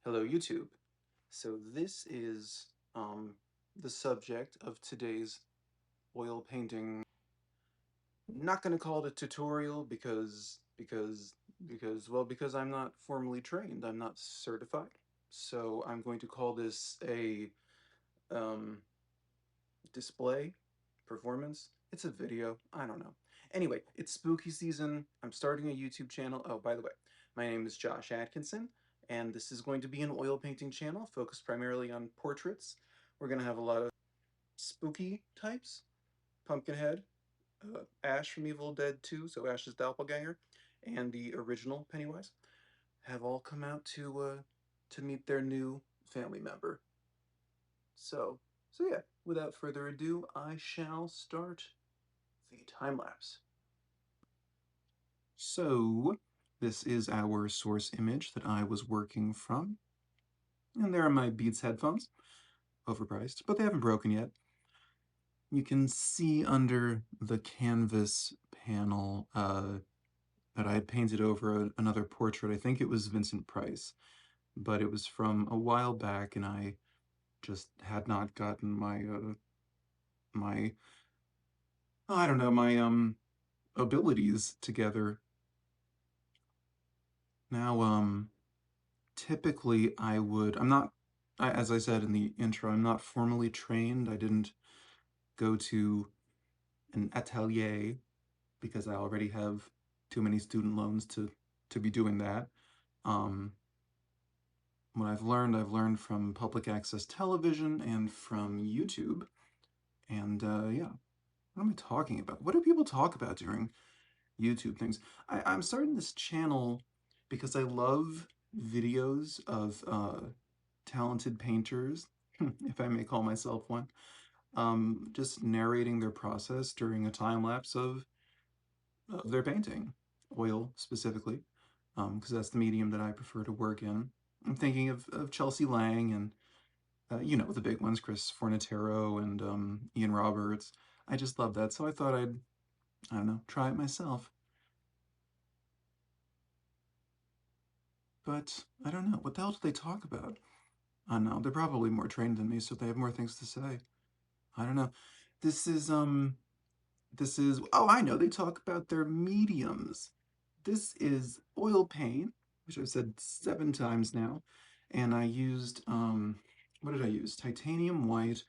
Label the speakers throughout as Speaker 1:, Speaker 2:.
Speaker 1: Hello, YouTube. So this is the subject of today's oil painting. Not going to call it a tutorial because I'm not formally trained. I'm not certified. So I'm going to call this a um, display performance. It's a video. I don't know. Anyway, it's spooky season. I'm starting a YouTube channel. Oh, by the way, my name is Josh Atkinson, and this is going to be an oil painting channel focused primarily on portraits. We're going to have a lot of spooky types. Pumpkinhead, Ash from Evil Dead 2, so Ash's doppelganger, and the original Pennywise have all come out to meet their new family member. So yeah, without further ado, I shall start the time lapse. So this is our source image that I was working from. And there are my Beats headphones, overpriced, but they haven't broken yet. You can see under the canvas panel that I had painted over another portrait. I think it was Vincent Price, but it was from a while back, and I just had not gotten my I don't know, my abilities together. Now, typically I'm not, as I said in the intro, I'm not formally trained. I didn't go to an atelier because I already have too many student loans to be doing that. Um, what I've learned from public access television and from YouTube. And yeah, what am I talking about? What do people talk about during YouTube things? I'm starting this channel because I love videos of talented painters, if I may call myself one, just narrating their process during a time lapse of their painting, oil specifically, because that's the medium that I prefer to work in. I'm thinking of Chelsea Lang and, the big ones, Chris Fornatero and Ian Roberts. I just love that, so I thought I don't know, try it myself. But I don't know, what the hell do they talk about? I don't know, they're probably more trained than me, so they have more things to say. I don't know. This is, oh, I know, they talk about their mediums. This is oil paint, which I've said 7 times now, and I used, what did I use? Titanium white,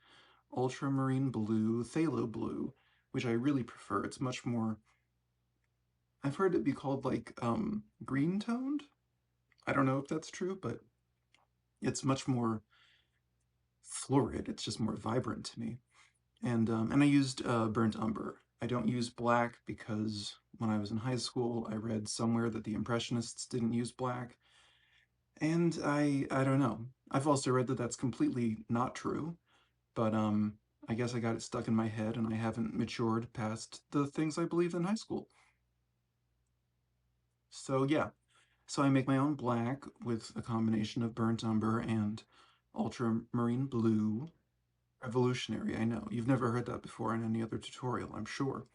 Speaker 1: ultramarine blue, phthalo blue, which I really prefer. It's much more, I've heard it be called like, green toned. I don't know if that's true, but it's much more florid. It's just more vibrant to me. And I used burnt umber. I don't use black because when I was in high school, I read somewhere that the Impressionists didn't use black, and I don't know. I've also read that that's completely not true, but I guess I got it stuck in my head, and I haven't matured past the things I believed in high school. So yeah, so I make my own black with a combination of burnt umber and ultramarine blue. Revolutionary, I know. You've never heard that before in any other tutorial, I'm sure.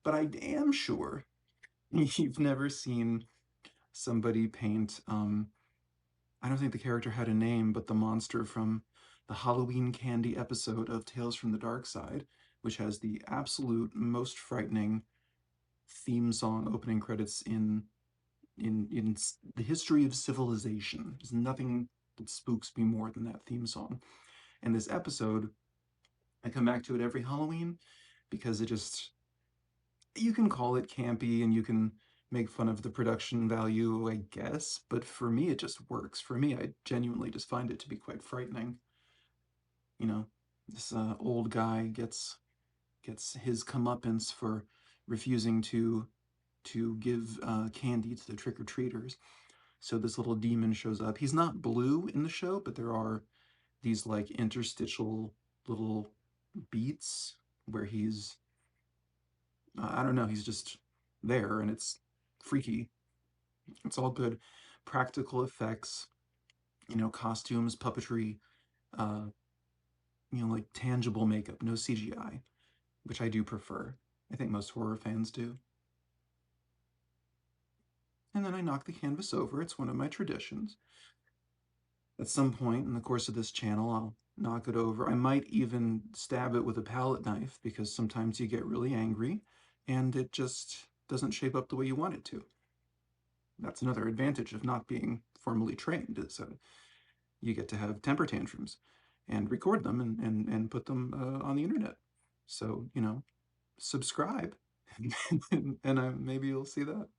Speaker 1: But I am sure you've never seen somebody paint, I don't think the character had a name, but the monster from the Halloween Candy episode of Tales from the Darkside, which has the absolute most frightening theme song opening credits in the history of civilization. There's nothing that spooks me more than that theme song. And this episode, I come back to it every Halloween because it just, you can call it campy and you can make fun of the production value, I guess, but for me it just works. For me, I genuinely just find it to be quite frightening. You know, this old guy gets his comeuppance for refusing to give candy to the trick-or-treaters. So this little demon shows up. He's not blue in the show, but there are these like interstitial little beats where he's I don't know, he's just there and it's freaky. It's all good. Practical effects, costumes, puppetry, uh, like tangible makeup, no CGI, which I do prefer. I think most horror fans do. and then I knock the canvas over. It's one of my traditions. At some point in the course of this channel, I'll knock it over. I might even stab it with a palette knife because sometimes you get really angry and it just doesn't shape up the way you want it to. That's another advantage of not being formally trained, is you get to have temper tantrums and record them and put them on the internet. So, subscribe and maybe you'll see that.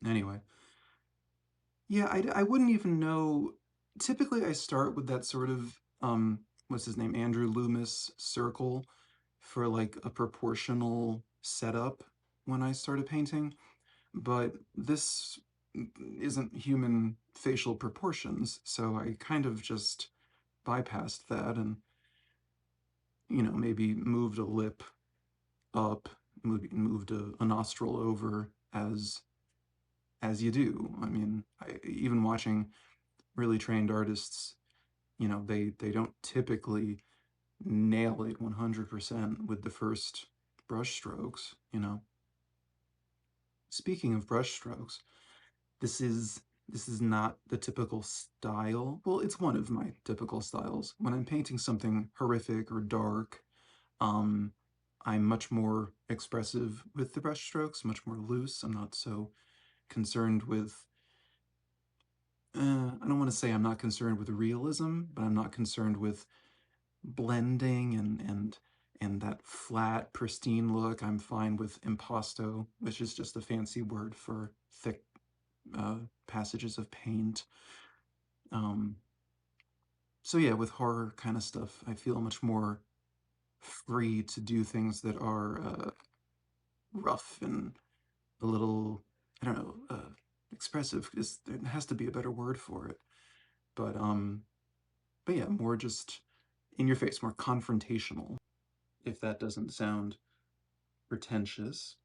Speaker 1: Anyway, yeah, I wouldn't even know. Typically, I start with that sort of, what's his name? Andrew Loomis circle for like a proportional setup when I started painting. But this isn't human facial proportions, so I kind of just bypassed that and, maybe moved a lip up, moved a nostril over as you do. I mean, even watching really trained artists, they don't typically nail it 100% with the first brush strokes. Speaking of brush strokes, this is not the typical style. Well, it's one of my typical styles. When I'm painting something horrific or dark, um, I'm much more expressive with the brush strokes, much more loose. I'm not so concerned with I don't want to say I'm not concerned with realism, but I'm not concerned with blending and that flat, pristine look. I'm fine with impasto, which is just a fancy word for thick passages of paint. Um, so yeah, with horror kind of stuff, I feel much more free to do things that are rough and a little, I don't know, expressive. There has to be a better word for it. But but yeah, more just in your face, more confrontational. If that doesn't sound pretentious.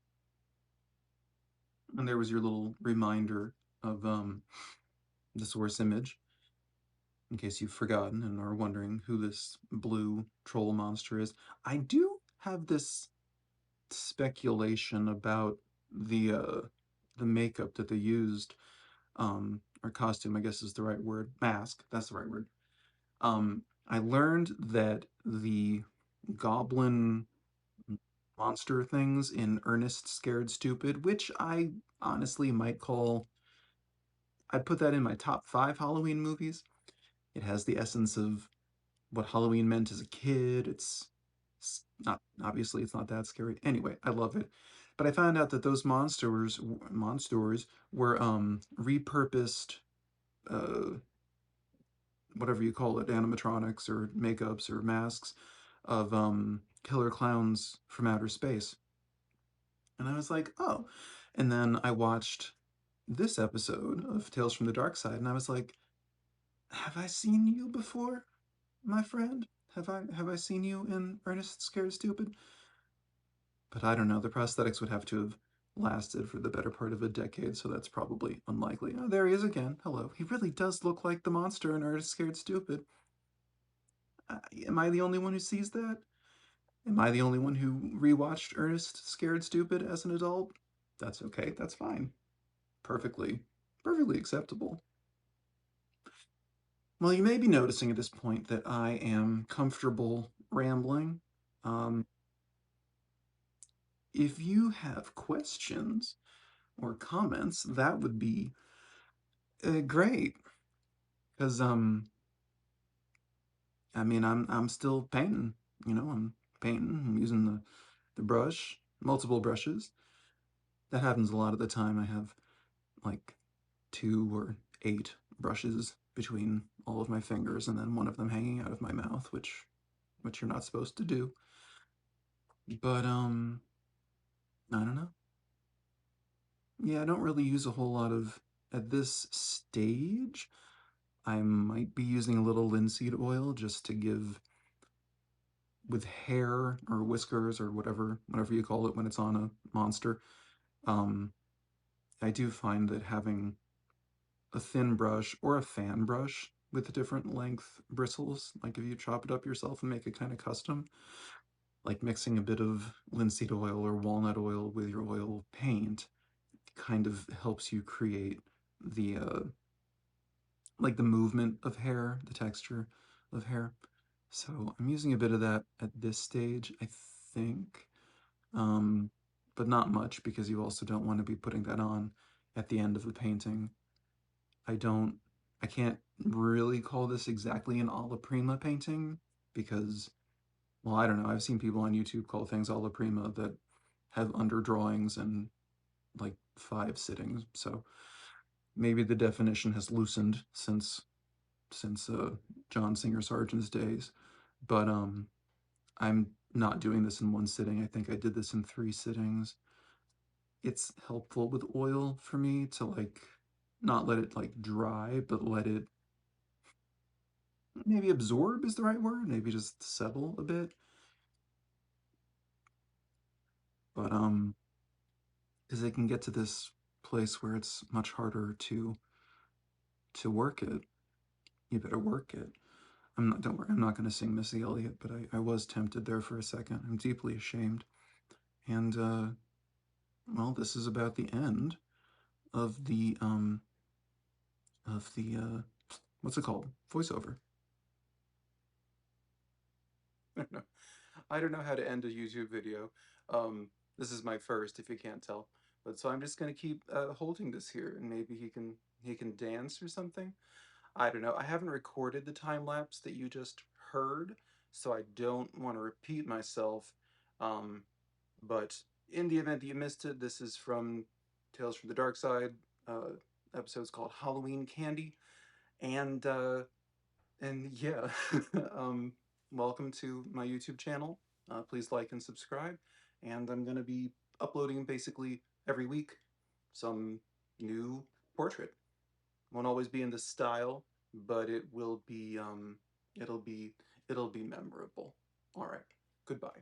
Speaker 1: And there was your little reminder of the source image, in case you've forgotten and are wondering who this blue troll monster is. I do have this speculation about the makeup that they used, or costume, I guess is the right word. Mask, that's the right word. I learned that the goblin monster things in Ernest Scared Stupid, which I honestly might call, I'd put that in my top 5 Halloween movies. It has the essence of what Halloween meant as a kid. It's not, obviously, it's not that scary. Anyway, I love it. But I found out that those monsters were repurposed, uh, whatever you call it, animatronics or makeups or masks of killer clowns from outer space. And I was like, oh. And then I watched this episode of Tales from the Darkside, and I was like, have I seen you before, my friend? Have I seen you in Ernest Scared Stupid? But I don't know. The prosthetics would have to have lasted for the better part of a decade, so that's probably unlikely. Oh, there he is again. Hello. He really does look like the monster in Ernest Scared Stupid. Am I the only one who sees that? Am I the only one who rewatched Ernest Scared Stupid as an adult? That's okay. That's fine. Perfectly, perfectly acceptable. Well, you may be noticing at this point that I am comfortable rambling. Um, if you have questions or comments, that would be great. Because I mean, I'm still painting. I'm painting. I'm using the brush, multiple brushes. That happens a lot of the time. I have like 2 or 8 brushes between all of my fingers, and then one of them hanging out of my mouth, which you're not supposed to do. But I don't know. Yeah, I don't really use a whole lot of at this stage. I might be using a little linseed oil just to give with hair or whiskers or whatever you call it when it's on a monster. Um, I do find that having a thin brush or a fan brush with different length bristles, like if you chop it up yourself and make it kind of custom, like mixing a bit of linseed oil or walnut oil with your oil paint, kind of helps you create the like the movement of hair, the texture of hair. So I'm using a bit of that at this stage, I think, um, but not much because you also don't want to be putting that on at the end of the painting. I don't, I can't really call this exactly an alla prima painting because, well, I don't know. I've seen people on YouTube call things alla prima that have underdrawings and like 5 sittings. So maybe the definition has loosened since John Singer Sargent's days. But I'm not doing this in one sitting. I think I did this in 3 sittings. It's helpful with oil for me to like not let it like dry, but let it maybe absorb is the right word. Maybe just settle a bit. But because it can get to this place where it's much harder to work it. You better work it. I'm not. Don't worry. I'm not going to sing Missy Elliott, but I was tempted there for a second. I'm deeply ashamed. And well, this is about the end of the what's it called? Voiceover. I don't know. I don't know how to end a YouTube video. Um, this is my first, if you can't tell. But so I'm just gonna keep holding this here, and maybe he can dance or something. I don't know. I haven't recorded the time lapse that you just heard, so I don't want to repeat myself. Um, but in the event that you missed it, this is from Tales from the Darkside. Episode's called Halloween Candy, and yeah, um, welcome to my YouTube channel. Please like and subscribe. And I'm going to be uploading basically every week some new portrait. Won't always be in this style, but it will be it'll be it'll be memorable. All right. Goodbye.